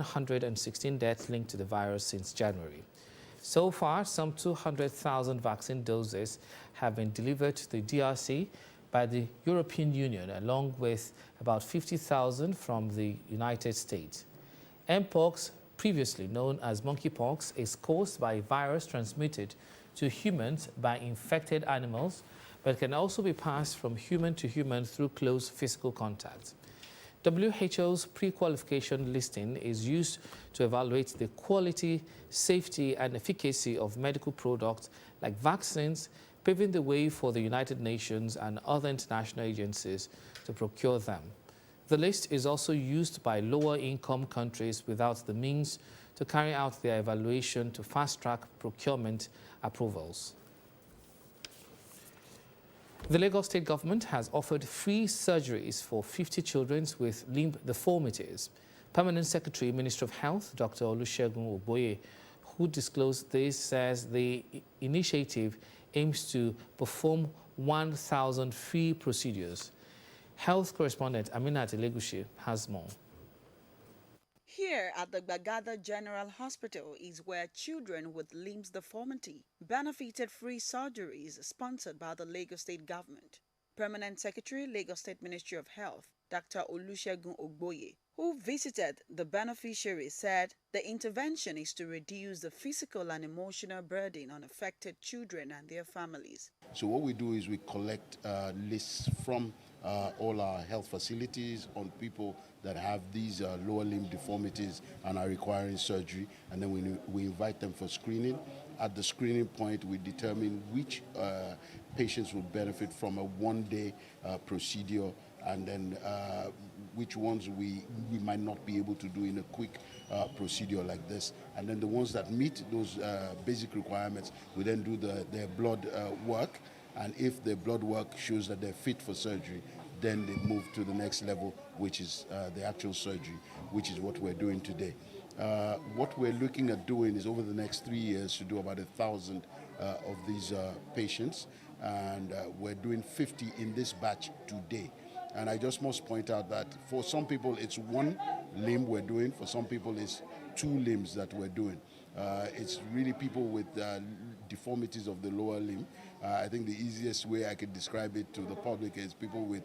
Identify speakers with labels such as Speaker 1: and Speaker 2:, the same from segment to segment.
Speaker 1: 116 deaths linked to the virus since January. So far, some 200,000 vaccine doses have been delivered to the DRC by the European Union, along with about 50,000 from the United States. Mpox, previously known as monkeypox, is caused by a virus transmitted to humans by infected animals, but can also be passed from human to human through close physical contact. WHO's pre-qualification listing is used to evaluate the quality, safety, and efficacy of medical products like vaccines, paving the way for the United Nations and other international agencies to procure them. The list is also used by lower-income countries without the means to carry out their evaluation to fast-track procurement approvals. The Lagos State government has offered free surgeries for 50 children with limb deformities. Permanent Secretary, Ministry of Health, Dr. Olusegun Ogboye, who disclosed this, says the initiative aims to perform 1,000 free procedures. Health correspondent Aminat Elegushi has more.
Speaker 2: Here at the Gbagada General Hospital is where children with limbs deformity benefited free surgeries sponsored by the Lagos State government. Permanent Secretary, Lagos State Ministry of Health, Dr. Olusegun Ogboye, who visited the beneficiaries, said the intervention is to reduce the physical and emotional burden on affected children and their families.
Speaker 3: So what we do is we collect lists from all our health facilities on people that have these lower limb deformities and are requiring surgery, and then we invite them for screening. At the screening point, we determine which patients will benefit from a one-day procedure, and then which ones we might not be able to do in a quick procedure like this. And then the ones that meet those basic requirements, we then do their blood work, and if the blood work shows that they're fit for surgery, then they move to the next level, which is the actual surgery, which is what we're doing today. What we're looking at doing is over the next 3 years to do about 1,000 of these patients, and we're doing 50 in this batch today. And I just must point out that for some people it's one limb we're doing, for some people it's 2 limbs that we're doing. It's really people with deformities of the lower limb. I think the easiest way I could describe it to the public is people with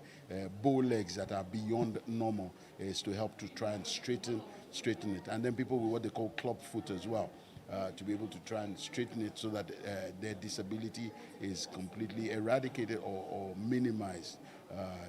Speaker 3: bow legs that are beyond normal, is to help to try and straighten it. And then people with what they call club foot as well, to be able to try and straighten it so that their disability is completely eradicated or minimized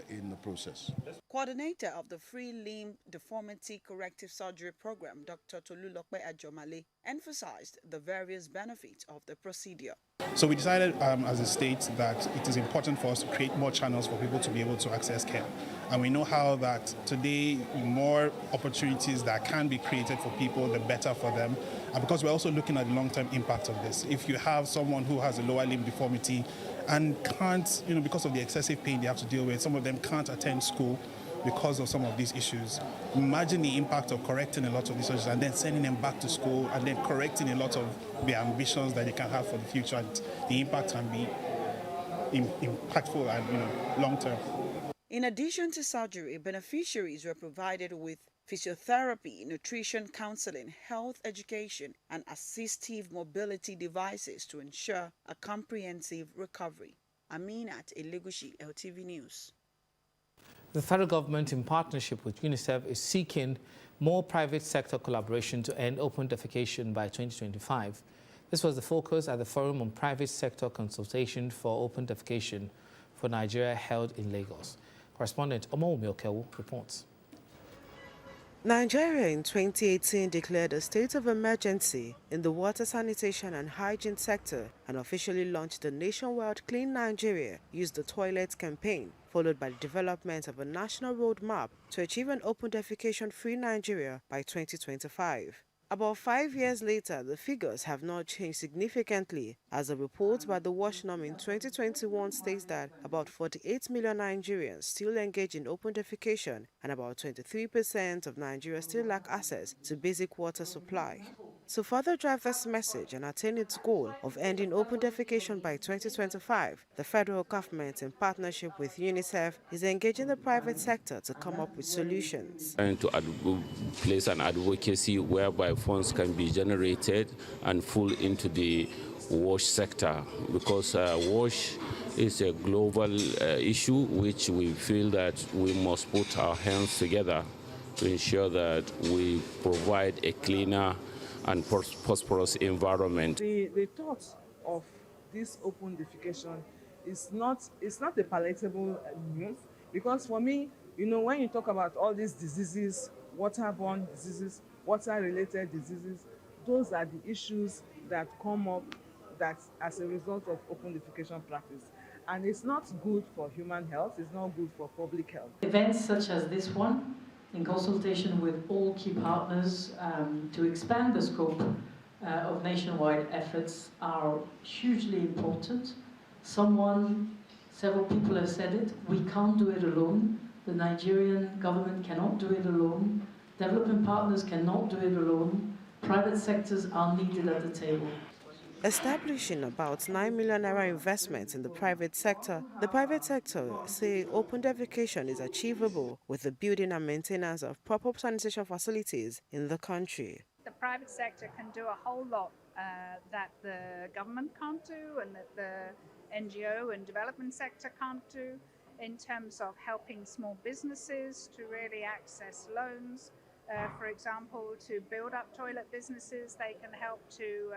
Speaker 3: in the process.
Speaker 2: Coordinator of the Free Limb Deformity Corrective Surgery Program, Dr. Tolulope Ajomale, emphasized the various benefits of the procedure.
Speaker 4: So we decided as a state that it is important for us to create more channels for people to be able to access care. And we know how that today more opportunities that can be created for people, the better for them. And because we're also looking at the long-term impact of this. If you have someone who has a lower limb deformity and can't, because of the excessive pain they have to deal with, some of them can't attend school because of some of these issues. Imagine the impact of correcting a lot of these issues and then sending them back to school and then correcting a lot of the ambitions that they can have for the future. And the impact can be impactful and long-term.
Speaker 2: In addition to surgery, beneficiaries were provided with physiotherapy, nutrition counseling, health education, and assistive mobility devices to ensure a comprehensive recovery. Aminat Elegushi, LTV News.
Speaker 1: The federal government, in partnership with UNICEF, is seeking more private sector collaboration to end open defecation by 2025. This was the focus at the Forum on Private Sector Consultation for Open Defecation for Nigeria held in Lagos. Correspondent Omowumi Okewu reports.
Speaker 5: Nigeria in 2018 declared a state of emergency in the water, sanitation and hygiene sector and officially launched the nationwide Clean Nigeria Use the Toilet campaign, followed by the development of a national roadmap to achieve an open defecation-free Nigeria by 2025. About 5 years later, the figures have not changed significantly, as a report by the WashNom in 2021 states that about 48 million Nigerians still engage in open defecation and about 23% of Nigeria still lack access to basic water supply. To further drive this message and attain its goal of ending open defecation by 2025, the federal government, in partnership with UNICEF, is engaging the private sector to come up with solutions.
Speaker 6: And to place an advocacy whereby funds can be generated and full into the WASH sector, because WASH is a global issue which we feel that we must put our hands together to ensure that we provide a cleaner and prosperous environment.
Speaker 7: The thought of this open defecation is not a palatable news, because for me, when you talk about all these diseases, waterborne diseases, water-related diseases, those are the issues that come up that as a result of open defecation practice. And it's not good for human health, it's not good for public health.
Speaker 8: Events such as this one, in consultation with all key partners to expand the scope of nationwide efforts, are hugely important. Several people have said it, we can't do it alone. The Nigerian government cannot do it alone. Development partners cannot do it alone. Private sectors are needed at the table.
Speaker 5: Establishing about 9 million naira investments in the private sector say open defecation is achievable with the building and maintenance of proper sanitation facilities in the country.
Speaker 9: The private sector can do a whole lot that the government can't do and that the NGO and development sector can't do, in terms of helping small businesses to really access loans. For example, to build up toilet businesses, they can help to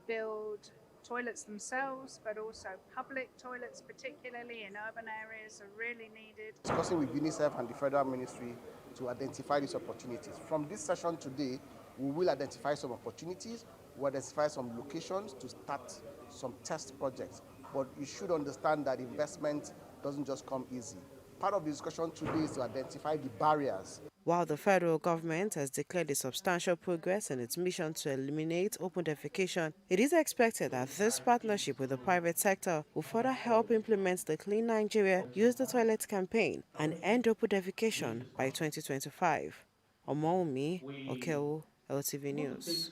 Speaker 9: build toilets themselves, but also public toilets, particularly in urban areas, are really needed.
Speaker 10: Discussing with UNICEF and the Federal Ministry to identify these opportunities. From this session today, we will identify some opportunities, we'll identify some locations to start some test projects. But you should understand that investment doesn't just come easy. Part of the discussion today is to identify the barriers.
Speaker 5: While the federal government has declared a substantial progress in its mission to eliminate open defecation, it is expected that this partnership with the private sector will further help implement the Clean Nigeria Use the Toilet campaign and end open defecation by 2025. Omoumi Okewu, LTV News.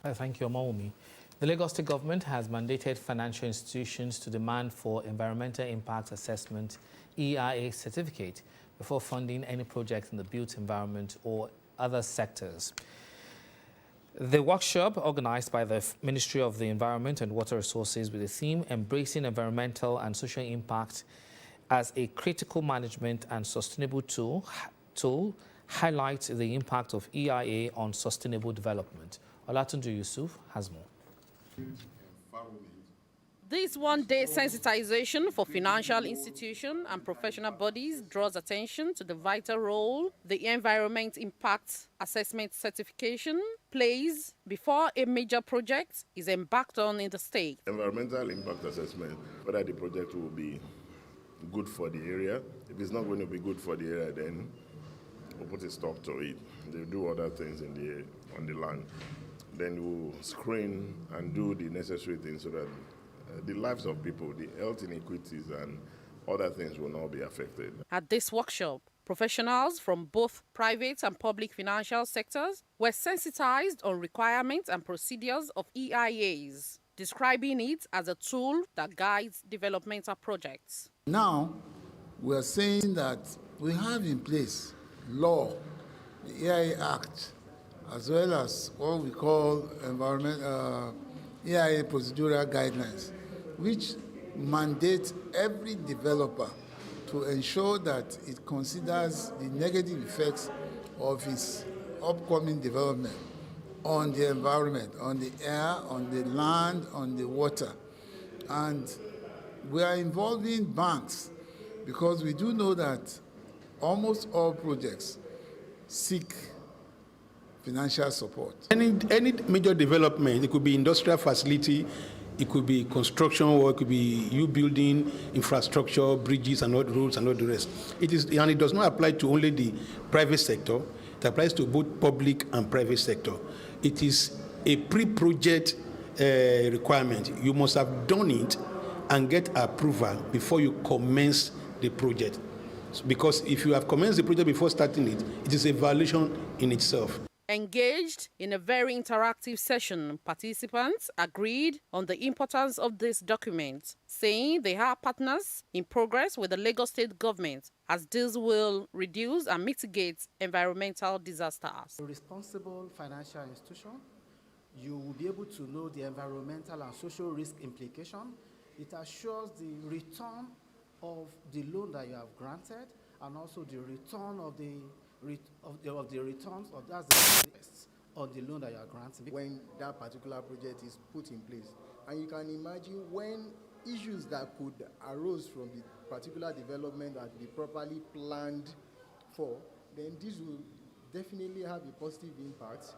Speaker 1: Thank you, Omoumi. The Lagos State government has mandated financial institutions to demand for Environmental Impact Assessment EIA certificate before funding any project in the built environment or other sectors. The workshop, organized by the Ministry of the Environment and Water Resources with the theme Embracing Environmental and Social Impact as a Critical Management and Sustainable Tool, highlights the impact of EIA on sustainable development. Olatunji Yusuf has more.
Speaker 11: This one-day sensitization for financial institutions and professional bodies draws attention to the vital role the Environment Impact Assessment Certification plays before a major project is embarked on in the state.
Speaker 12: Environmental impact assessment, whether the project will be good for the area. If it's not going to be good for the area, then we'll put a stop to it. They'll do other things on the land. Then we'll screen and do the necessary things so that the lives of people, the health inequities and other things will not be affected.
Speaker 11: At this workshop, professionals from both private and public financial sectors were sensitized on requirements and procedures of EIAs, describing it as a tool that guides developmental projects.
Speaker 13: Now, we are saying that we have in place law, the EIA Act, as well as what we call EIA procedural guidelines, which mandate every developer to ensure that it considers the negative effects of its upcoming development on the environment, on the air, on the land, on the water. And we are involving banks because we do know that almost all projects seek financial support.
Speaker 14: Any major development, it could be industrial facility, it could be construction work, it could be you building infrastructure, bridges and all the roads and all the rest. It does not apply to only the private sector, it applies to both public and private sector. It is a pre-project requirement. You must have done it and get approval before you commence the project. Because if you have commenced the project before starting it, it is a violation in itself.
Speaker 11: Engaged in a very interactive session, participants agreed on the importance of this document, saying they are partners in progress with the Lagos State government as this will reduce and mitigate environmental disasters.
Speaker 15: A responsible financial institution, you will be able to know the environmental and social risk implication. It assures the return of the loan that you have granted and also the return of the returns of that's the interest on the loan that you are granting.
Speaker 16: When that particular project is put in place, and you can imagine when issues that could arise from the particular development that be properly planned for, then this will definitely have a positive impact.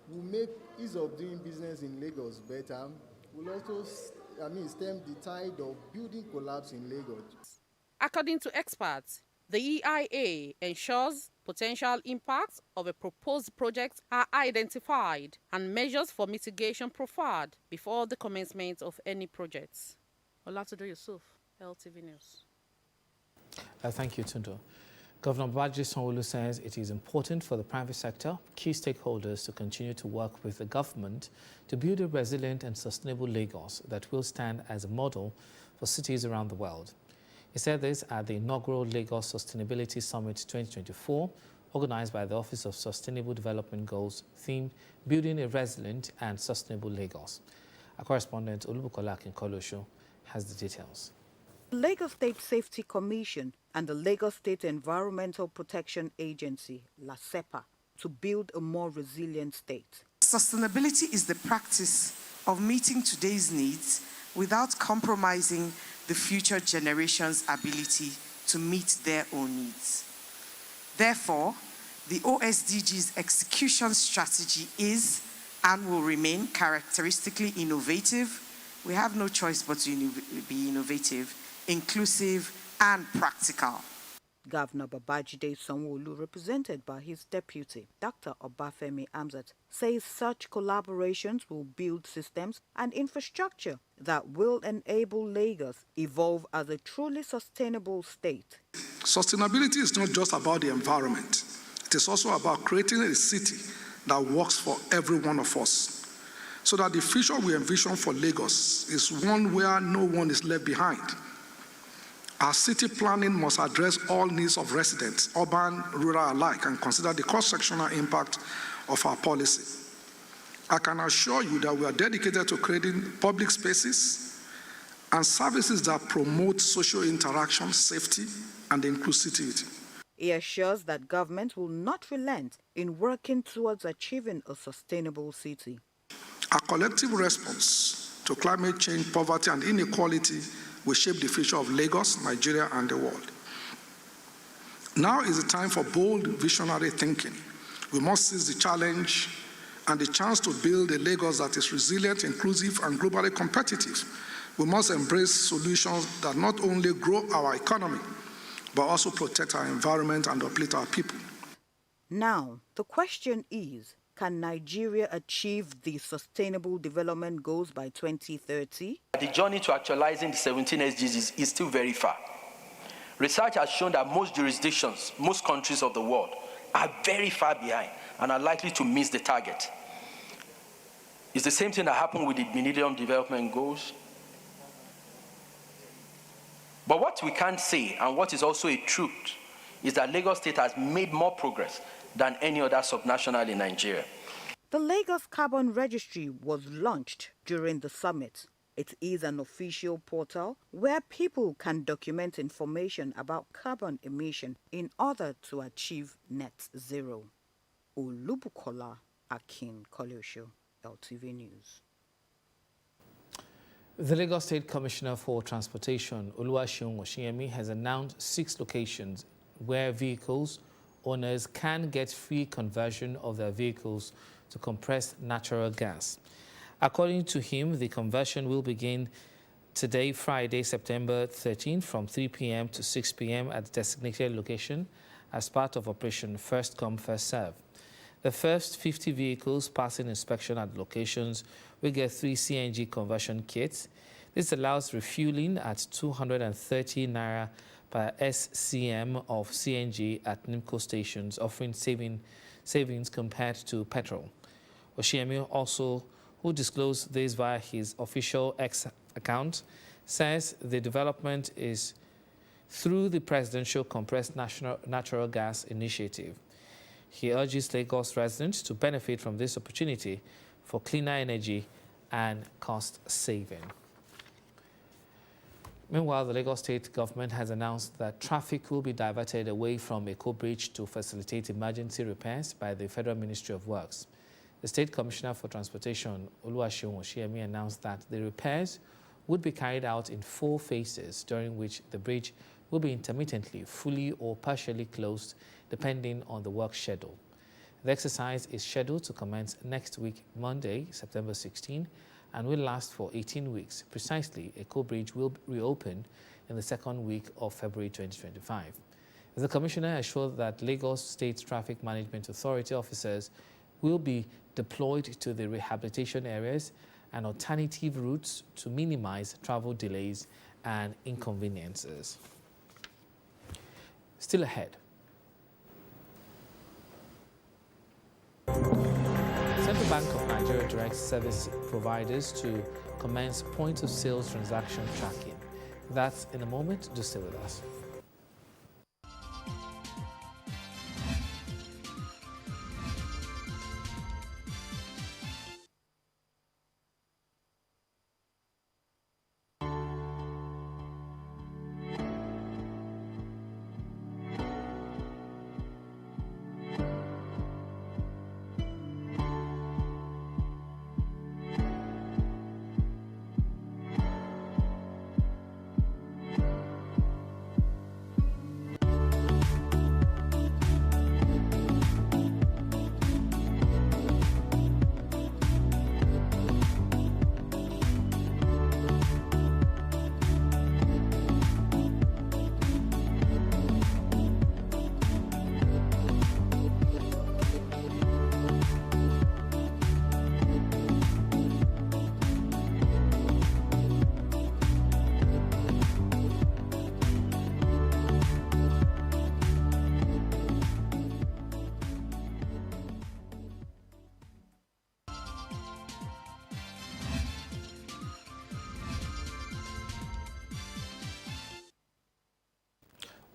Speaker 16: Will make ease of doing business in Lagos better. Will also, stem the tide of building collapse in Lagos.
Speaker 11: According to experts, the EIA ensures potential impacts of a proposed project are identified and measures for mitigation profiled before the commencement of any projects. Olatudo Yusuf, LTV News.
Speaker 1: Thank you, Tundo. Governor Babajide Sanwo-Olu says it is important for the private sector, key stakeholders, to continue to work with the government to build a resilient and sustainable Lagos that will stand as a model for cities around the world. He said this at the inaugural Lagos Sustainability Summit 2024, organized by the Office of Sustainable Development Goals, themed Building a Resilient and Sustainable Lagos. Our correspondent Olubukola Akinkolosho has the details.
Speaker 17: The Lagos State Safety Commission and the Lagos State Environmental Protection Agency, LASEPA, to build a more resilient state.
Speaker 18: Sustainability is the practice of meeting today's needs without compromising the future generations' ability to meet their own needs. Therefore, the OSDG's execution strategy is and will remain characteristically innovative. We have no choice but to be innovative, inclusive, and practical.
Speaker 17: Governor Babajide Sanwo-Olu, represented by his deputy, Dr. Obafemi Amzat, says such collaborations will build systems and infrastructure that will enable Lagos evolve as a truly sustainable state.
Speaker 19: Sustainability is not just about the environment. It is also about creating a city that works for every one of us, so that the future we envision for Lagos is one where no one is left behind. Our city planning must address all needs of residents, urban, rural alike, and consider the cross-sectional impact of our policy. I can assure you that we are dedicated to creating public spaces and services that promote social interaction, safety, and inclusivity.
Speaker 17: He assures that government will not relent in working towards achieving a sustainable city.
Speaker 19: Our collective response to climate change, poverty, and inequality will shape the future of Lagos, Nigeria, and the world. Now is the time for bold, visionary thinking. We must seize the challenge and the chance to build a Lagos that is resilient, inclusive, and globally competitive. We must embrace solutions that not only grow our economy, but also protect our environment and uplift our people.
Speaker 17: Now, the question is, can Nigeria achieve the Sustainable Development Goals by 2030?
Speaker 20: The journey to actualizing the 17 SDGs is still very far. Research has shown that most jurisdictions, most countries of the world are very far behind and are likely to miss the target. It's the same thing that happened with the Millennium Development Goals. But what we can't say, and what is also a truth, is that Lagos State has made more progress than any other subnational in Nigeria.
Speaker 17: The Lagos Carbon Registry was launched during the summit. It is an official portal where people can document information about carbon emission in order to achieve net zero. Olubukola Akinkolosho, LTV News.
Speaker 1: The Lagos State Commissioner for Transportation, Oluwaseun Oshiyemi, has announced 6 locations where vehicles owners can get free conversion of their vehicles to compressed natural gas. According to him, the conversion will begin today, Friday, September 13, from 3 p.m. to 6 p.m. at the designated location as part of Operation First Come, First Serve. The first 50 vehicles passing inspection at locations will get 3 CNG conversion kits. This allows refueling at 230 naira per SCM of CNG at NIMCO stations, offering saving savings compared to petrol. Oshiemi also, who disclosed this via his official X account, says the development is through the Presidential Compressed Natural Gas Initiative. He urges Lagos residents to benefit from this opportunity for cleaner energy and cost saving. Meanwhile, the Lagos State government has announced that traffic will be diverted away from Eko Bridge to facilitate emergency repairs by the Federal Ministry of Works. The State Commissioner for Transportation, Oluwaseun Oshiemi, announced that the repairs would be carried out in 4 phases, during which the bridge will be intermittently, fully or partially closed, depending on the work schedule. The exercise is scheduled to commence next week, Monday, September 16, and will last for 18 weeks. Precisely, Eko Bridge will reopen in the second week of February 2025. The Commissioner assured that Lagos State Traffic Management Authority officers will be deployed to the rehabilitation areas and alternative routes to minimize travel delays and inconveniences. Still ahead. Central Bank of Nigeria directs service providers to commence point-of-sale transaction tracking. That's in a moment. Do stay with us.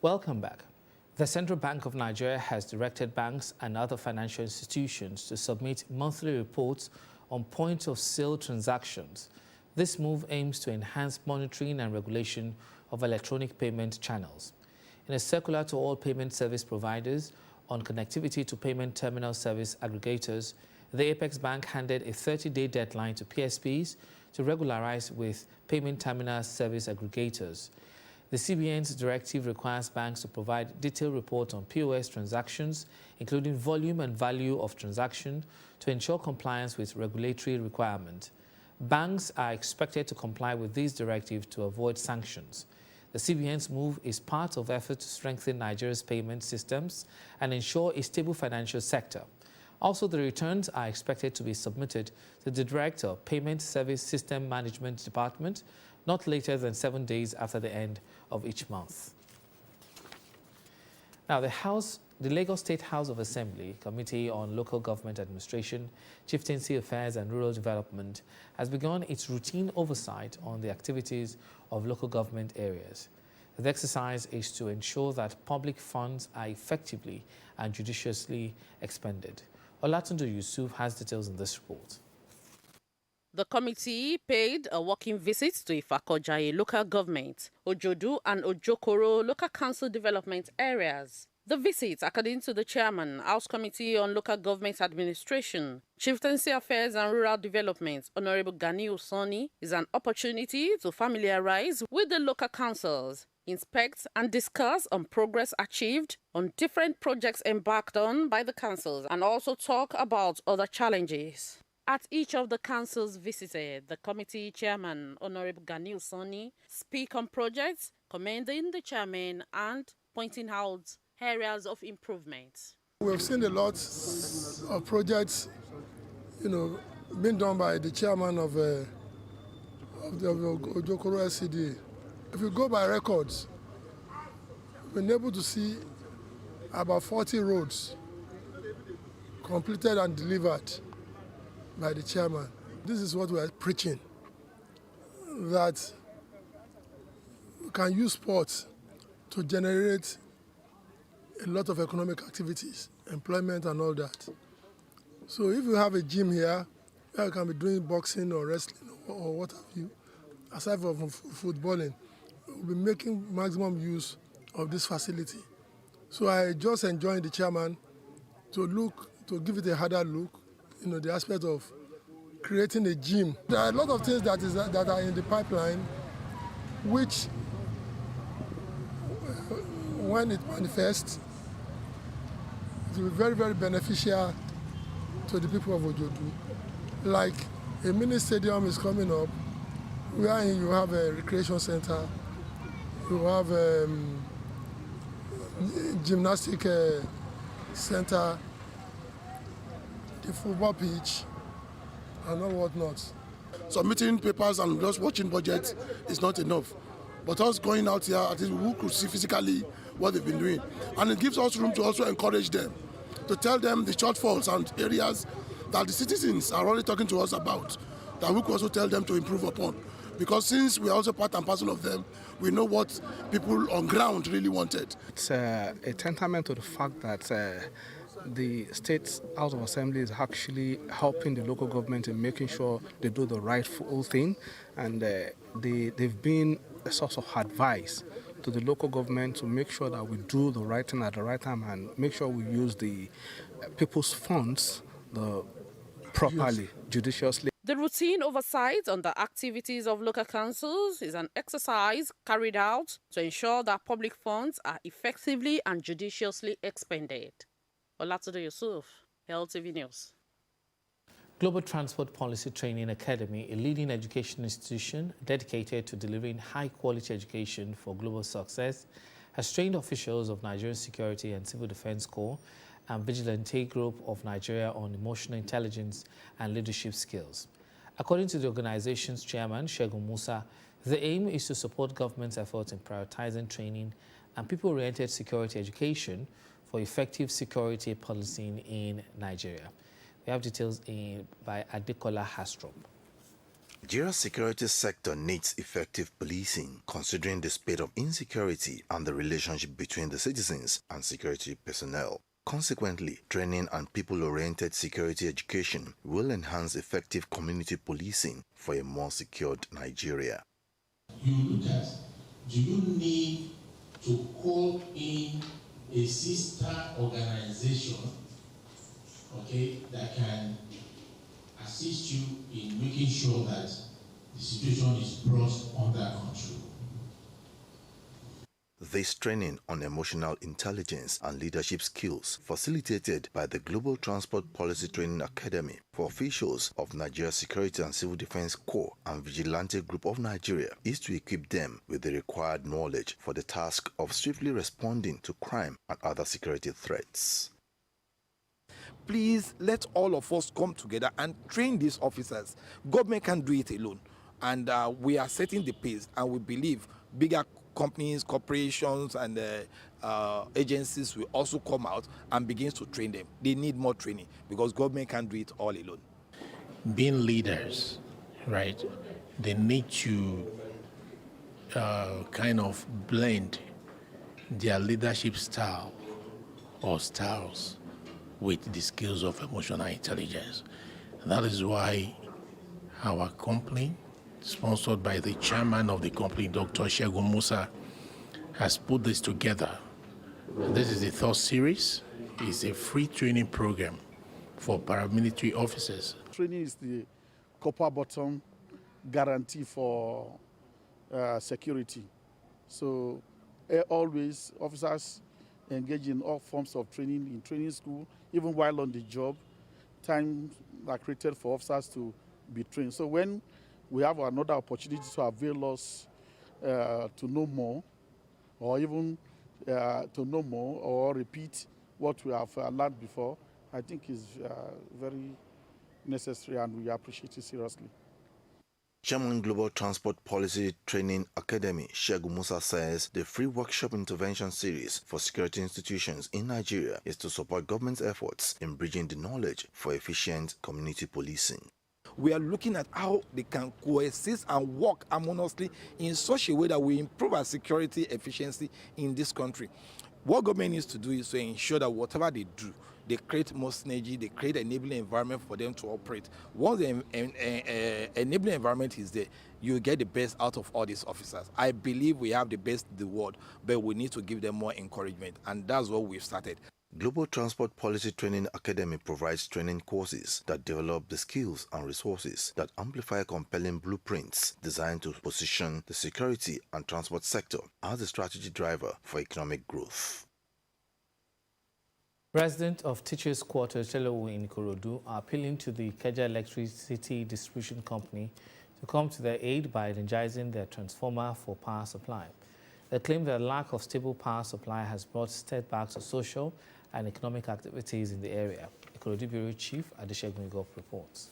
Speaker 1: Welcome back. The Central Bank of Nigeria has directed banks and other financial institutions to submit monthly reports on point-of-sale transactions. This move aims to enhance monitoring and regulation of electronic payment channels. In a circular to all payment service providers on connectivity to payment terminal service aggregators, the Apex Bank handed a 30-day deadline to PSPs to regularize with payment terminal service aggregators. The CBN's directive requires banks to provide detailed reports on POS transactions, including volume and value of transaction, to ensure compliance with regulatory requirements. Banks are expected to comply with these directives to avoid sanctions. The CBN's move is part of efforts to strengthen Nigeria's payment systems and ensure a stable financial sector. Also, the returns are expected to be submitted to the Director of Payment Service System Management Department not later than 7 days after the end of each month. Now, the Lagos State House of Assembly Committee on Local Government Administration, Chieftaincy Affairs and Rural Development has begun its routine oversight on the activities of local government areas. The exercise is to ensure that public funds are effectively and judiciously expended. Olatunde Yusuf has details in this report.
Speaker 11: The committee paid a walking visit to Ifakojaye local government, Ojodu and Ojokoro local council development areas. The visit, according to the chairman, House Committee on Local Government Administration, Chieftaincy Affairs and Rural Development, Honorable Gani Usoni, is an opportunity to familiarize with the local councils, inspect and discuss on progress achieved on different projects embarked on by the councils, and also talk about other challenges. At each of the councils visited, the committee chairman, Honorable Gani Usoni, speak on projects, commending the chairman and pointing out areas of improvement.
Speaker 21: We've seen a lot of projects, being done by the chairman of the Ojokoro SCDA. If you go by records, we've been able to see about 40 roads completed and delivered by the chairman. This is what we are preaching, that we can use sports to generate a lot of economic activities, employment and all that. So if you have a gym here, where you can be doing boxing or wrestling or what have you, aside from footballing, we'll be making maximum use of this facility. So I just enjoined the chairman to give it a harder look, the aspect of creating a gym. There are a lot of things that are in the pipeline, which, when it manifests, it will be very, very beneficial to the people of Ojodu. Like a mini stadium is coming up, where you have a recreation center, you have a gymnastic center, the football pitch, and all whatnot.
Speaker 3: Submitting papers and just watching budgets is not enough. But us going out here, at least we could see physically what they've been doing. And it gives us room to also encourage them, to tell them the shortfalls and areas that the citizens are already talking to us about, that we could also tell them to improve upon. Because since we are also part and parcel of them, we know what people on ground really wanted.
Speaker 22: It's a testament to the fact that the State House of Assembly is actually helping the local government in making sure they do the rightful thing, and they've been a source of advice to the local government to make sure that we do the right thing at the right time and make sure we use the people's funds properly, judiciously.
Speaker 11: The routine oversight on the activities of local councils is an exercise carried out to ensure that public funds are effectively and judiciously expended. Olatude Yusuf, LTV News.
Speaker 1: Global Transport Policy Training Academy, a leading education institution dedicated to delivering high-quality education for global success, has trained officials of Nigerian Security and Civil Defense Corps and Vigilante Group of Nigeria on emotional intelligence and leadership skills. According to the organization's chairman, Segun Musa, the aim is to support government's efforts in prioritizing training and people-oriented security education for effective security policing in Nigeria. We have details by Adekola Hastrop.
Speaker 23: Nigeria's security sector needs effective policing, considering the state of insecurity and the relationship between the citizens and security personnel. Consequently, training and people-oriented security education will enhance effective community policing for a more secured Nigeria.
Speaker 24: You look at, do you need to call in a sister organization, okay, that can assist you in making sure that the situation is brought under control?
Speaker 23: This training on emotional intelligence and leadership skills, facilitated by the Global Transport Policy Training Academy for officials of Nigeria Security and Civil Defense Corps and Vigilante Group of Nigeria, is to equip them with the required knowledge for the task of swiftly responding to crime and other security threats.
Speaker 25: Please let all of us come together and train these officers. Government can't do it alone, and we are setting the pace, and we believe bigger companies, corporations, and agencies will also come out and begin to train them. They need more training because government can't do it all alone.
Speaker 24: Being leaders, right, they need to kind of blend their leadership style or styles with the skills of emotional intelligence. That is why our company, sponsored by the chairman of the company, Dr. Segun Musa, has put this together. This is the third series. It's a free training program for paramilitary officers.
Speaker 26: Training is the copper bottom guarantee for security. So always officers engage in all forms of training in training school, even while on the job. Time are created for officers to be trained. So when we have another opportunity to avail us to know more, or even to know more or repeat what we have learned before, I think is very necessary, and we appreciate it seriously.
Speaker 23: Chairman Global Transport Policy Training Academy, Segun Musa, says the free workshop intervention series for security institutions in Nigeria is to support government's efforts in bridging the knowledge for efficient community policing.
Speaker 25: We are looking at how they can coexist and work harmoniously in such a way that we improve our security efficiency in this country. What government needs to do is to ensure that whatever they do, they create more synergy, they create an enabling environment for them to operate. Once the enabling environment is there, you get the best out of all these officers. I believe we have the best in the world, but we need to give them more encouragement, and that's what we've started.
Speaker 23: Global Transport Policy Training Academy provides training courses that develop the skills and resources that amplify compelling blueprints designed to position the security and transport sector as a strategy driver for economic growth.
Speaker 1: Residents of Teachers Quarters, Selewu in Ikorodu, are appealing to the Ikeja Electricity Distribution Company to come to their aid by energizing their transformer for power supply. They claim that a lack of stable power supply has brought setbacks to social and economic activities in the area. Ikorodu Bureau Chief Adeshegun Igop reports.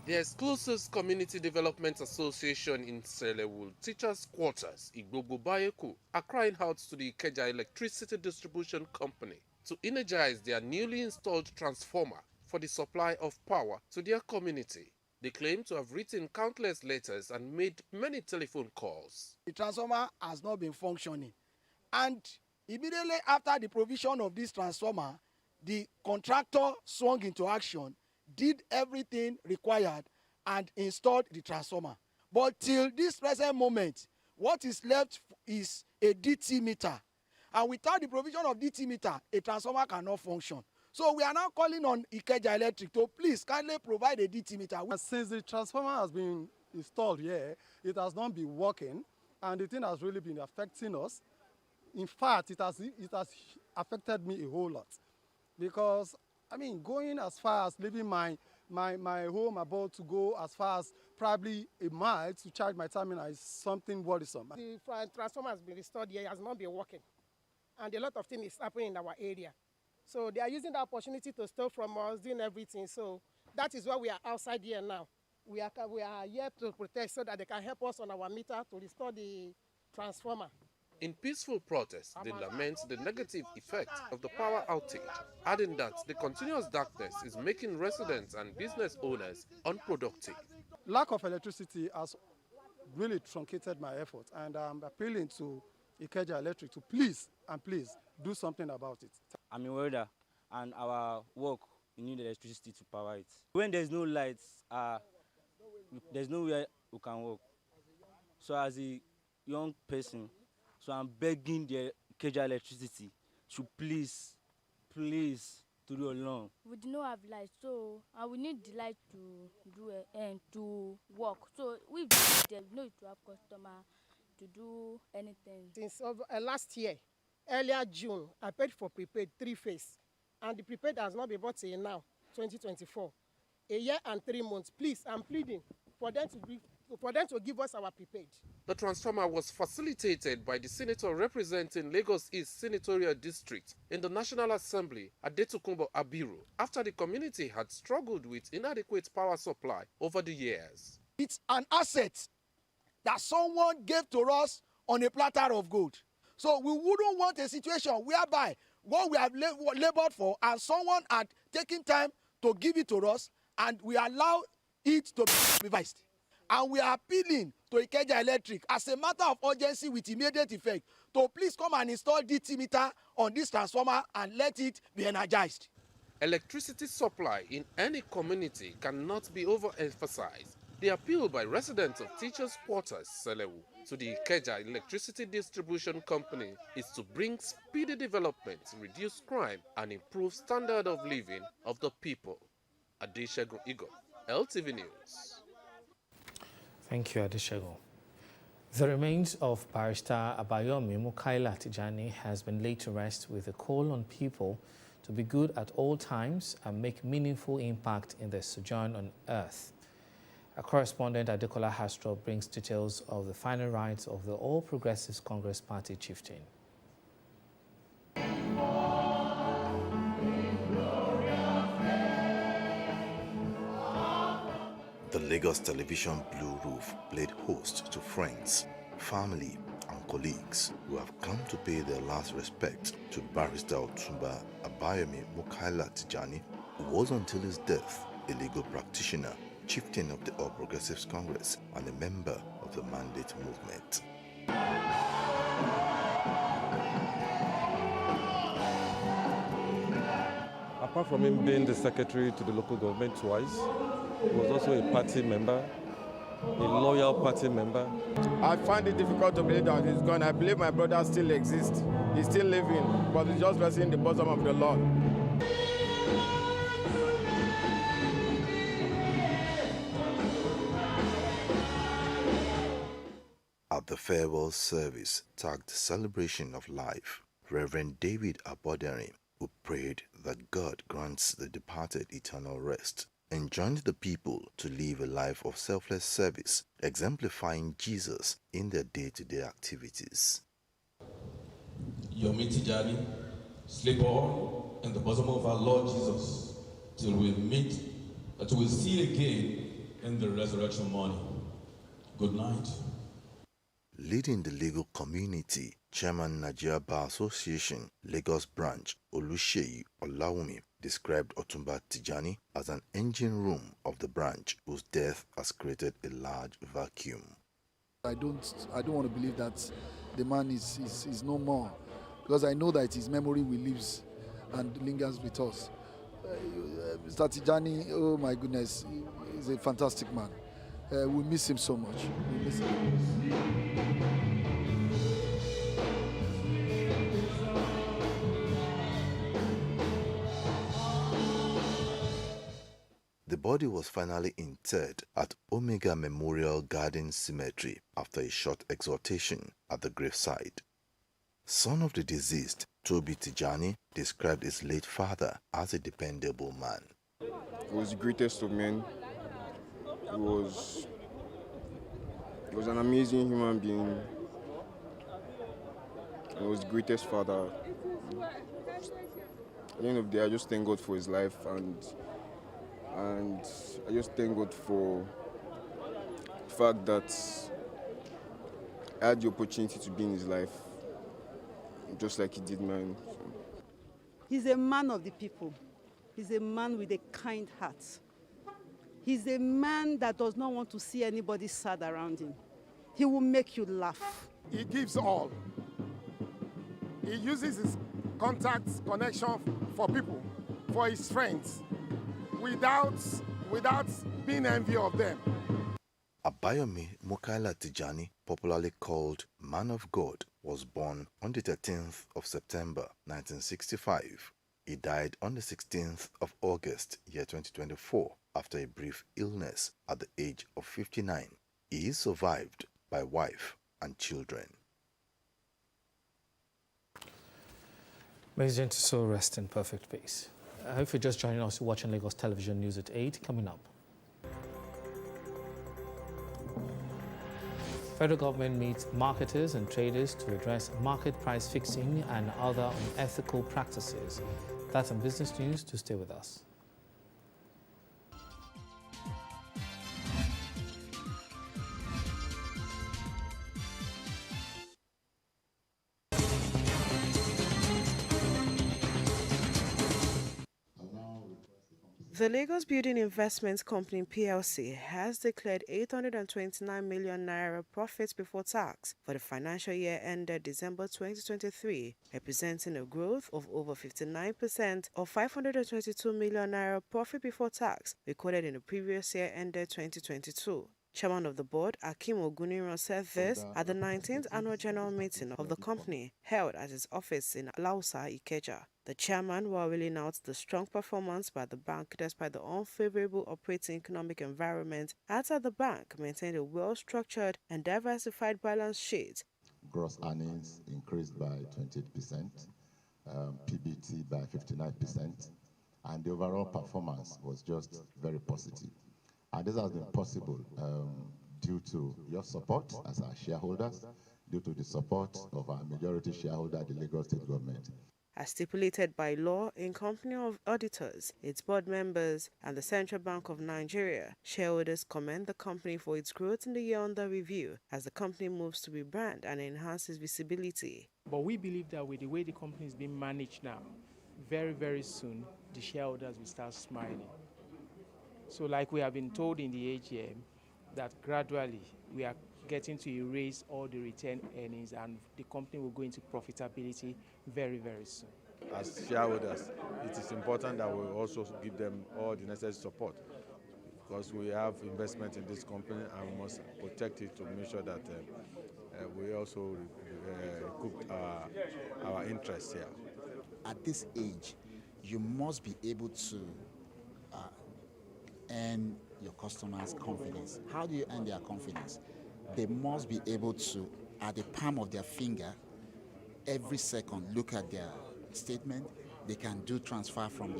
Speaker 2: The Exclusive Community Development Association in Selewu Teachers Quarters, Igbogo Bayeku, are crying out to the Ikeja Electricity Distribution Company to energize their newly installed transformer for the supply of power to their community. They claim to have written countless letters and made many telephone calls.
Speaker 4: The transformer has not been functioning, and immediately after the provision of this transformer, the contractor swung into action, did everything required, and installed the transformer. But till this present moment, what is left is a DT meter. And without the provision of DT meter, a transformer cannot function. So we are now calling on Ikeja Electric to please kindly provide a DT meter.
Speaker 6: Since the transformer has been installed here, it has not been working, and the thing has really been affecting us. In fact, it has affected me a whole lot, because I mean, going as far as leaving my home, about to go as far as probably a mile to charge my terminal is something worrisome.
Speaker 7: The transformer has been restored here, it has not been working, and a lot of things is happening in our area. So they are using the opportunity to steal from us, doing everything. So that is why we are outside here now. We are here to protest so that they can help us on our meter to restore the transformer.
Speaker 2: In peaceful protest, they lament the negative effect of the power outage, adding that the continuous darkness is making residents and business owners unproductive.
Speaker 6: Lack of electricity has really truncated my efforts, and I'm appealing to Ikeja Electric to please do something about it.
Speaker 8: I'm a welder, and our work, we need electricity to power it. When there's no lights, there's nowhere we can work. So as a young person, so I'm begging the Ikeja Electricity to please to do along.
Speaker 9: We do not have light, so we need the light to do and to work. So we know to have customer to do anything.
Speaker 7: Since last year, earlier June, I paid for prepaid 3-phase, and the prepaid has not been bought till now, 2024. A year and 3 months. Please, I'm pleading for them to give us our prepaid.
Speaker 2: The transformer was facilitated by the senator representing Lagos East Senatorial District in the National Assembly, Adetokunbo Abiru, after the community had struggled with inadequate power supply over the years.
Speaker 4: It's an asset that someone gave to us on a platter of gold. So we wouldn't want a situation whereby what we have labored for and someone had taken time to give it to us and we allow it to be revised. And we are appealing to Ikeja Electric as a matter of urgency with immediate effect to please come and install DT meter on this transformer and let it be energized.
Speaker 2: Electricity supply in any community cannot be overemphasized. The appeal by residents of Teachers Quarters, Selewu, to the Ikeja Electricity Distribution Company is to bring speedy development, reduce crime, and improve standard of living of the people. Adeshegun Igor, LTV News.
Speaker 1: Thank you, Adeshegun. The remains of Barrister Abayomi Mukaila Tijani has been laid to rest with a call on people to be good at all times and make meaningful impact in their sojourn on earth. Our correspondent Adekola Hastro brings details of the final rites of the All Progressives Congress Party chieftain.
Speaker 23: The Lagos Television Blue Roof played host to friends, family, and colleagues who have come to pay their last respect to Barrister Otumba Abayomi Mukaila Tijani, who was until his death a legal practitioner, chieftain of the All Progressives Congress, and a member of the Mandate Movement.
Speaker 5: Apart from him being the secretary to the local government twice, he was also a party member, a loyal party member.
Speaker 10: I find it difficult to believe that he's gone. I believe my brother still exists. He's still living, but he's just resting in the bosom of the Lord.
Speaker 23: At the farewell service tagged Celebration of Life, Reverend David Abodere, who prayed that God grants the departed eternal rest, enjoined the people to live a life of selfless service, exemplifying Jesus in their day-to-day activities.
Speaker 12: Yomi Tijani, sleep on in the bosom of our Lord Jesus till we meet, till we see again in the resurrection morning. Good night.
Speaker 23: Leading the legal community, Chairman Nigeria Bar Association, Lagos Branch, Oluseyi Olawumi, described Otumba Tijani as an engine room of the branch whose death has created a large vacuum.
Speaker 26: I don't want to believe that the man is no more, because I know that his memory will live and lingers with us. Mr. Tijani, oh my goodness, he's a fantastic man. We miss him so much. We miss him.
Speaker 23: The body was finally interred at Omega Memorial Garden Cemetery after a short exhortation at the graveside. Son of the deceased, Toby Tijani, described his late father as a dependable man.
Speaker 10: He was the greatest of men. He was an amazing human being. He was the greatest father. At the end of the day, I just thank God for his life, and I just thank God for the fact that I had the opportunity to be in his life, just like he did mine.
Speaker 13: He's a man of the people. He's a man with a kind heart. He's a man that does not want to see anybody sad around him. He will make you laugh.
Speaker 26: He gives all. He uses his contacts, connection for people, for his friends, without being envy of them.
Speaker 23: Abayomi Mukaila Tijani, popularly called Man of God, was born on the 13th of September 1965. He died on the 16th of August, year 2024, after a brief illness at the age of 59. He is survived by wife and children.
Speaker 1: May his gentle soul rest in perfect peace. If you're just joining us, you're watching Lagos Television News at 8. Coming up, federal government meets marketers and traders to address market price fixing and other unethical practices. That's some business news. To stay with us.
Speaker 14: The Lagos Building Investments Company PLC has declared 829 million naira profits before tax for the financial year ended December 2023, representing a growth of over 59% of 522 million naira profit before tax recorded in the previous year ended 2022. Chairman of the board, Akim Oguniran, said this at the 19th annual general meeting of the company held at his office in Lausa, Ikeja. The chairman, while wheeling out the strong performance by the bank despite the unfavorable operating economic environment, adds that the bank maintained a well-structured and diversified balance sheet.
Speaker 15: Gross earnings increased by 28%, PBT by 59%, and the overall performance was just very positive. And this has been possible due to your support as our shareholders, due to the support of our majority shareholder, the Lagos State government.
Speaker 14: as stipulated by law in Company of Auditors, its board members, and the Central Bank of Nigeria. Shareholders commend the company for its growth in the year under review as the company moves to rebrand and enhances visibility.
Speaker 16: But we believe that with the way the company is being managed now, very, very soon, the shareholders will start smiling. So like we have been told in the AGM, that gradually we are getting to erase all the retained earnings and the company will go into profitability very, very soon.
Speaker 17: As shareholders, it is important that we also give them all the necessary support because we have investment in this company and we must protect it to make sure that we also recoup our interests here.
Speaker 18: At this age, you must be able to earn your customers' confidence. How do you earn their confidence? They must be able to, at the palm of their finger, every second look at their statement. They can do transfer from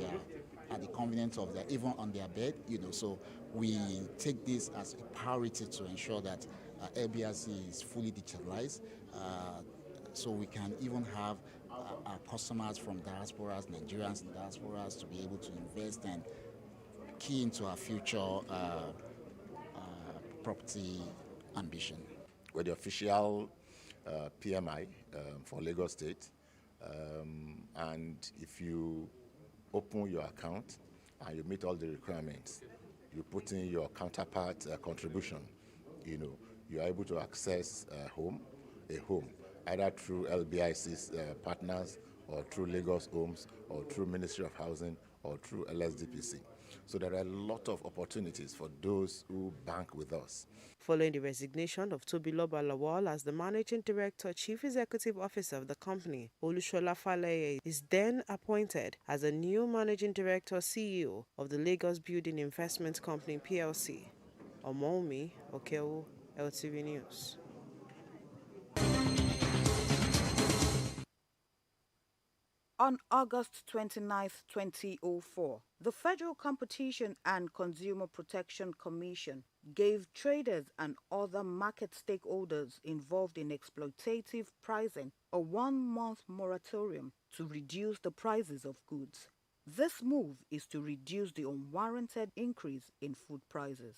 Speaker 18: at the convenience of even on their bed, So we take this as a priority to ensure that LBRC is fully digitalized, so we can even have our customers from diasporas, Nigerians and diasporas, to be able to invest and key into our future property ambition.
Speaker 15: We're the official PMI for Lagos State, and if you open your account and you meet all the requirements, you put in your counterpart contribution, you are able to access a home, either through LBIC's partners or through Lagos Homes or through Ministry of Housing or through LSDPC. So there are a lot of opportunities for those who bank with us.
Speaker 14: Following the resignation of Tobiloba Lawal as the Managing Director, Chief Executive Officer of the company, Olushola Faleye is then appointed as a new Managing Director CEO of the Lagos Building Investment Company PLC. Omomi Okewu, LTV News.
Speaker 19: On August 29, 2004, the Federal Competition and Consumer Protection Commission gave traders and other market stakeholders involved in exploitative pricing a 1-month moratorium to reduce the prices of goods. This move is to reduce the unwarranted increase in food prices.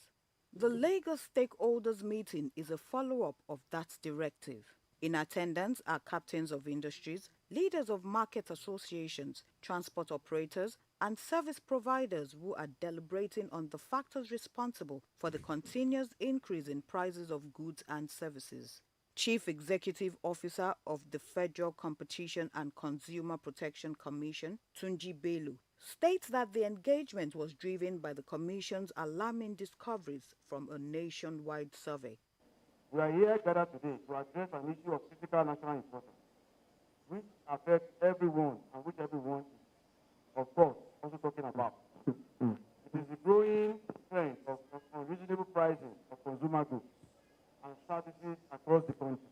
Speaker 19: The Lagos Stakeholders Meeting is a follow-up of that directive. In attendance are captains of industries, leaders of market associations, transport operators, and service providers who are deliberating on the factors responsible for the continuous increase in prices of goods and services. Chief Executive Officer of the Federal Competition and Consumer Protection Commission, Tunji Bello, states that the engagement was driven by the Commission's alarming discoveries from a nationwide survey.
Speaker 20: We are here gathered today to address an issue of critical national importance, which affects everyone and which everyone is, of course, also talking about. It is the growing trend of unreasonable pricing of consumer goods and services across the country,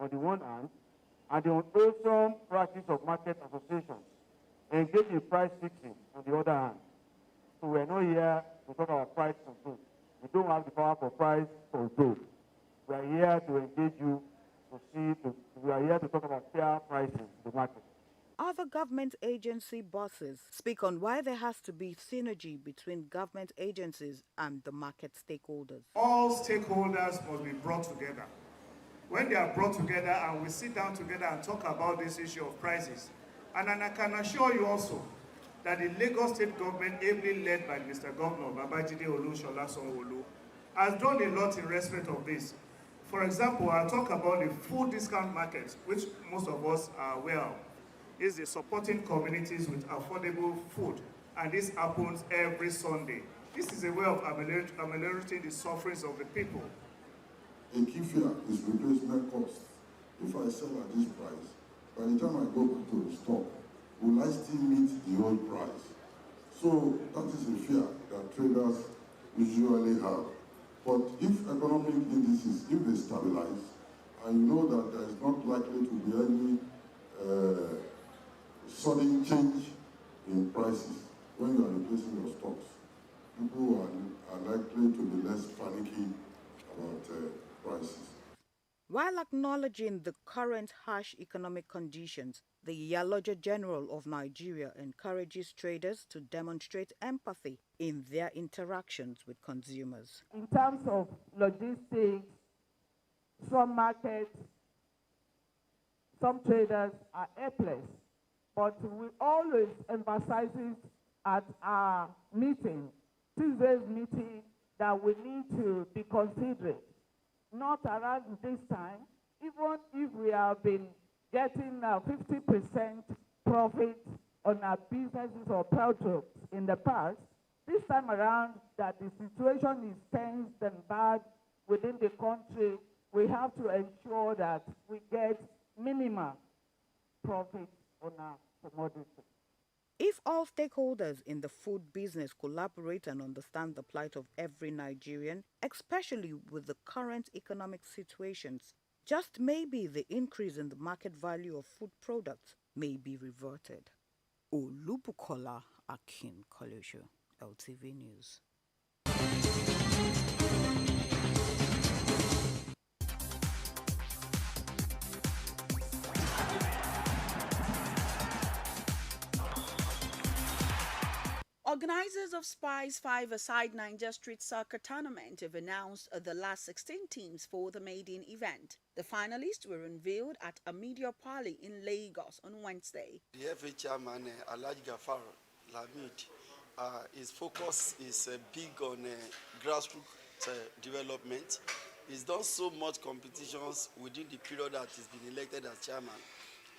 Speaker 20: on the one hand, and the unwholesome practice of market associations engaged in price fixing on the other hand. So we are not here to talk about price control. We don't have the power for price control. We are here to engage you we are here to talk about fair pricing in the market.
Speaker 19: Other government agency bosses speak on why there has to be synergy between government agencies and the market stakeholders.
Speaker 21: All stakeholders must be brought together. When they are brought together and we sit down together and talk about this issue of prices, and I can assure you also that the Lagos State government, ably led by Mr. Governor Babajide Olushola Sanwo-Olu, has done a lot in respect of this. For example, I'll talk about the food discount market, which most of us are aware of. Is the supporting communities with affordable food, and this happens every Sunday. This is a way of ameliorating the sufferings of the people.
Speaker 3: A key fear is replacement cost. If I sell at this price, by the time I go back to the store, will I still meet the old price? So that is a fear that traders usually have. But if economic indices, if they stabilize, I know that there is not likely to be any sudden change in prices when you are replacing your stocks. People are likely to be less panicky about prices.
Speaker 19: While acknowledging the current harsh economic conditions, the Iyaloja General of Nigeria encourages traders to demonstrate empathy in their interactions with consumers.
Speaker 6: In terms of logistics, some markets, some traders are helpless, but we always emphasize it at our meeting, Tuesday's meeting, that we need to be considerate. Not around this time, even if we have been getting 50% profit on our businesses or products in the past, this time around that the situation is tense and bad within the country, we have to ensure that we get minimal profit on our commodity.
Speaker 19: If all stakeholders in the food business collaborate and understand the plight of every Nigerian, especially with the current economic situations, just maybe the increase in the market value of food products may be reverted. Olubukola Akin Kolusho, LTV News.
Speaker 8: Organizers of Spice 5-a-side Niger Street Soccer Tournament have announced the last 16 teams for the maiden event. The finalists were unveiled at a media party in Lagos on Wednesday.
Speaker 11: The FA chairman, Alhaji Gafar Lamid, his focus is big on grassroots development. He's done so much competitions within the period that he's been elected as chairman.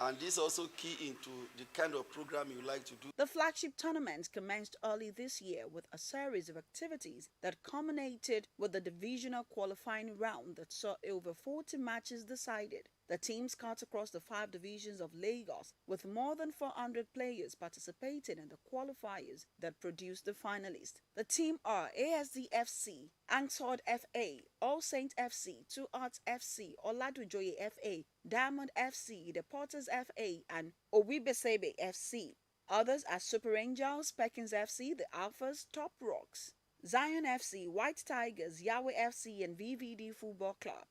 Speaker 11: And this also key into the kind of program you like to do.
Speaker 8: The flagship tournament commenced early this year with a series of activities that culminated with the divisional qualifying round that saw over 40 matches decided. The teams cut across the 5 divisions of Lagos, with more than 400 players participating in the qualifiers that produced the finalists. The team are ASD FC, Angsod FA, All Saint FC, Two Arts FC, Oladujoye FA, Diamond FC, The Porters FA, and Owibesebe FC. Others are Super Angels, Perkins FC, The Alphas, Top Rocks, Zion FC, White Tigers, Yahweh FC, and VVD Football Club.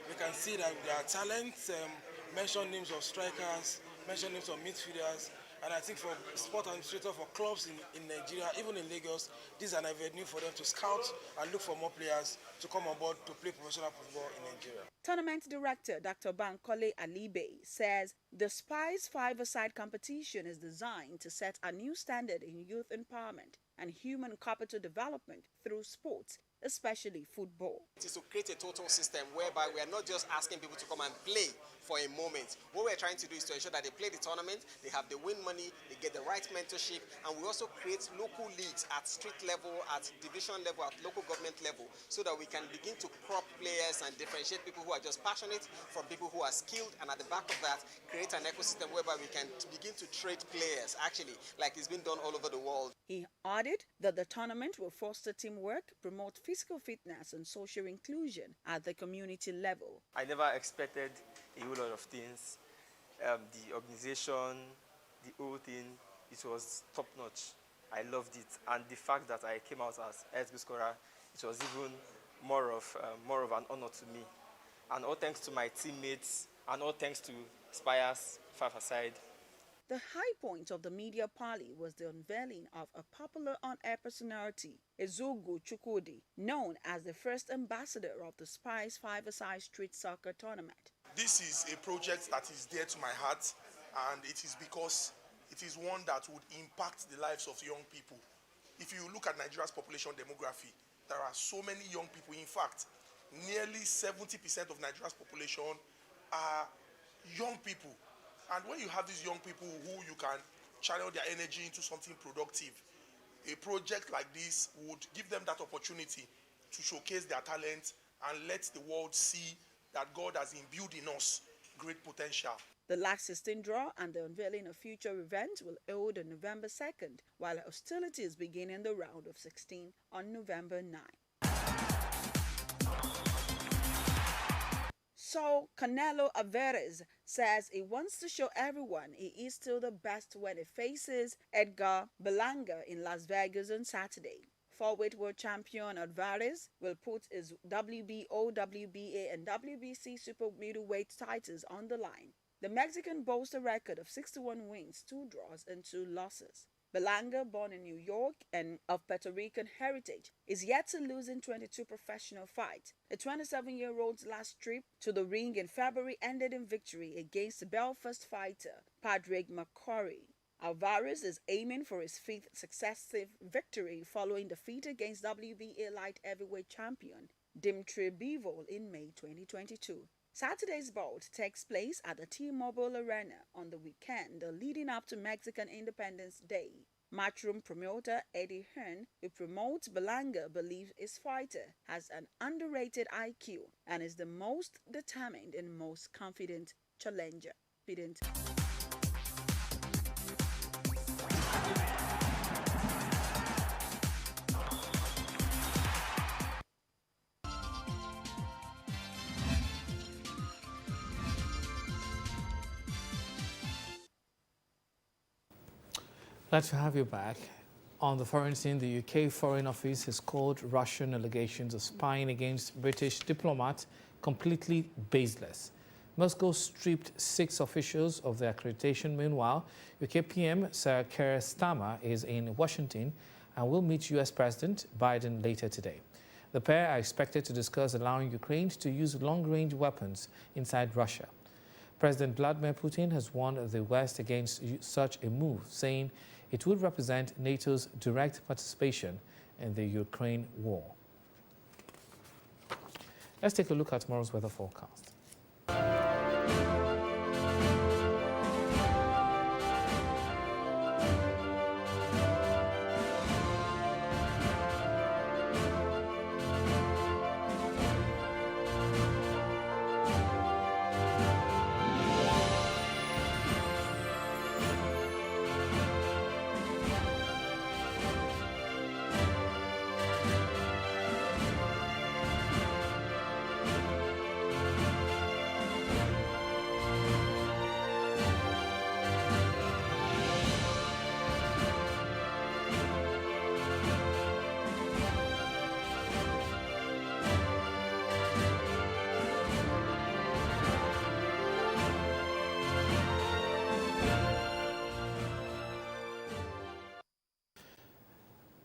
Speaker 22: We can see that there are talents, mention names of strikers, mention names of midfielders, and I think for sport administrators, for clubs in Nigeria, even in Lagos, this is an avenue for them to scout and look for more players to come on board to play professional football in Nigeria.
Speaker 8: Tournament director Dr. Bankole Alibe says the Spice 5-a-side competition is designed to set a new standard in youth empowerment and human capital development through sports, especially football.
Speaker 24: It is to create a total system whereby we are not just asking people to come and play for a moment. What we're trying to do is to ensure that they play the tournament, they have the win money, they get the right mentorship, and we also create local leagues at street level, at division level, at local government level, so that we can begin to crop players and differentiate people who are just passionate from people who are skilled, and at the back of that, create an ecosystem whereby we can begin to trade players, actually, like it's been done all over the world.
Speaker 8: He added that the tournament will foster teamwork, promote physical fitness and social inclusion at the community level.
Speaker 25: I never expected a whole lot of things. The organization, the whole thing, it was top notch. I loved it, and the fact that I came out as SB scorer, it was even more of an honor to me. And all thanks to my teammates, and all thanks to Spice 5-a-side.
Speaker 8: The high point of the media party was the unveiling of a popular on-air personality, Ezogo Chukwudi, known as the first ambassador of the Spice 5-a-side Street Soccer Tournament.
Speaker 27: This is a project that is dear to my heart, and it is because it is one that would impact the lives of young people. If you look at Nigeria's population demography, there are so many young people. In fact, nearly 70% of Nigeria's population are young people. And when you have these young people who you can channel their energy into something productive, a project like this would give them that opportunity to showcase their talent and let the world see that God has imbued in us great potential.
Speaker 8: The last 16 draw and the unveiling of future events will hold on November 2nd, while hostilities begin in the round of 16 on November 9. So, Canelo Alvarez says he wants to show everyone he is still the best when he faces Edgar Berlanga in Las Vegas on Saturday. Flyweight world champion Alvarez will put his WBO, WBA, and WBC super middleweight titles on the line. The Mexican boasts a record of 61 wins, 2 draws, and 2 losses. Berlanga, born in New York and of Puerto Rican heritage, is yet to lose in 22 professional fights. The 27-year-old's last trip to the ring in February ended in victory against the Belfast fighter, Padraig McCrory. Alvarez is aiming for his 5th successive victory following defeat against WBA light heavyweight champion Dimitri Bivol in May 2022. Saturday's bout takes place at the T-Mobile Arena on the weekend leading up to Mexican Independence Day. Matchroom promoter Eddie Hearn, who promotes Berlanga, believes his fighter has an underrated IQ and is the most determined and most confident challenger.
Speaker 1: Glad to have you back. On the foreign scene, the UK Foreign Office has called Russian allegations of spying against British diplomats completely baseless. Moscow stripped 6 officials of their accreditation. Meanwhile, UK PM Sir Keir Starmer is in Washington and will meet US President Biden later today. The pair are expected to discuss allowing Ukraine to use long-range weapons inside Russia. President Vladimir Putin has warned the West against such a move, saying it would represent NATO's direct participation in the Ukraine war. Let's take a look at tomorrow's weather forecast.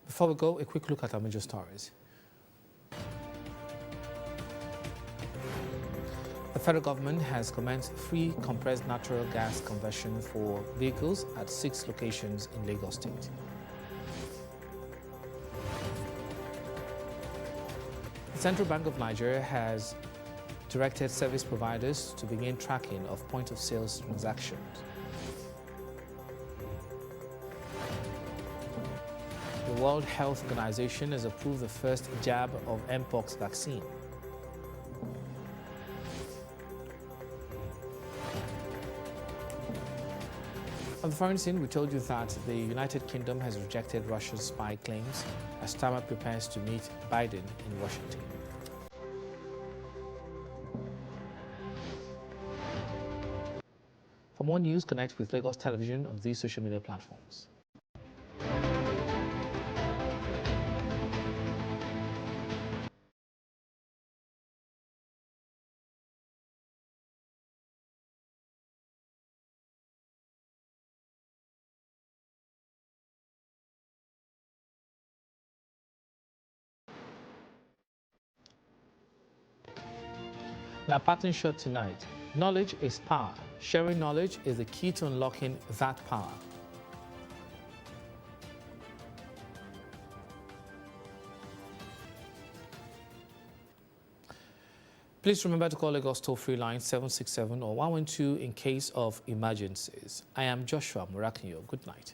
Speaker 1: Before we go, a quick look at our major stories. The federal government has commenced free compressed natural gas conversion for vehicles at 6 locations in Lagos State. The Central Bank of Nigeria has directed service providers to begin tracking of point-of-sales transactions. The World Health Organization has approved the first jab of Mpox vaccine. On the foreign scene, we told you that the United Kingdom has rejected Russia's spy claims as Starmer prepares to meet Biden in Washington. For more news, connect with Lagos Television on these social media platforms. Our pattern shot tonight. Knowledge is power. Sharing knowledge is the key to unlocking that power. Please remember to call Lagos toll-free line 767 or 112 in case of emergencies. I am Joshua Murakinyo. Good night.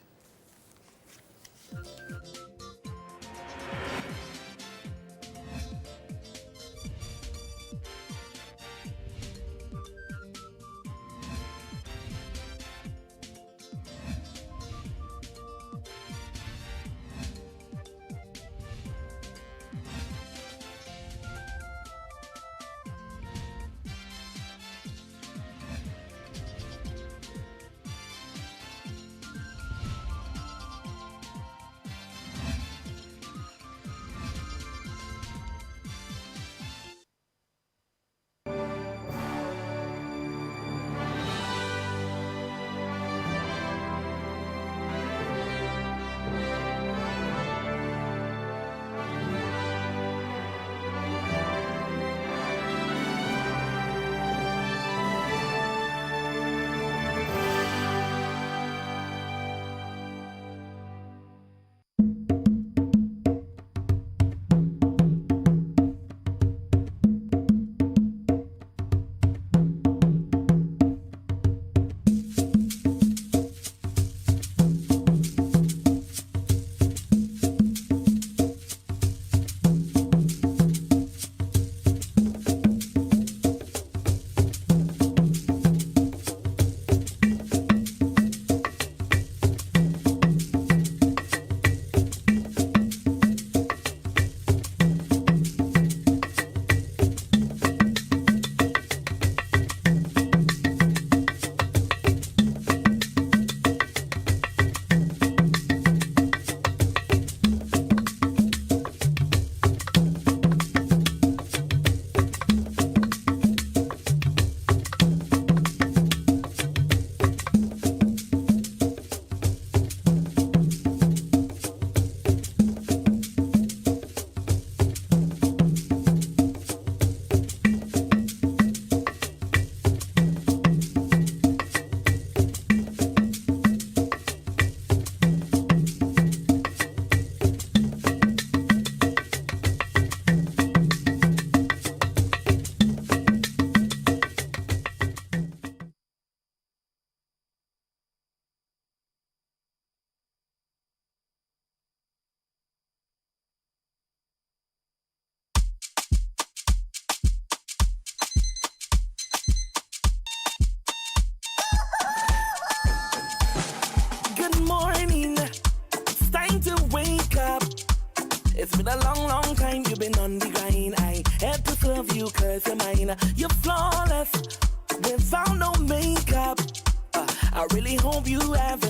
Speaker 2: It's been a long, long time you've been on the grind. I had to serve you cause you're mine. You're flawless without no makeup. I really hope you have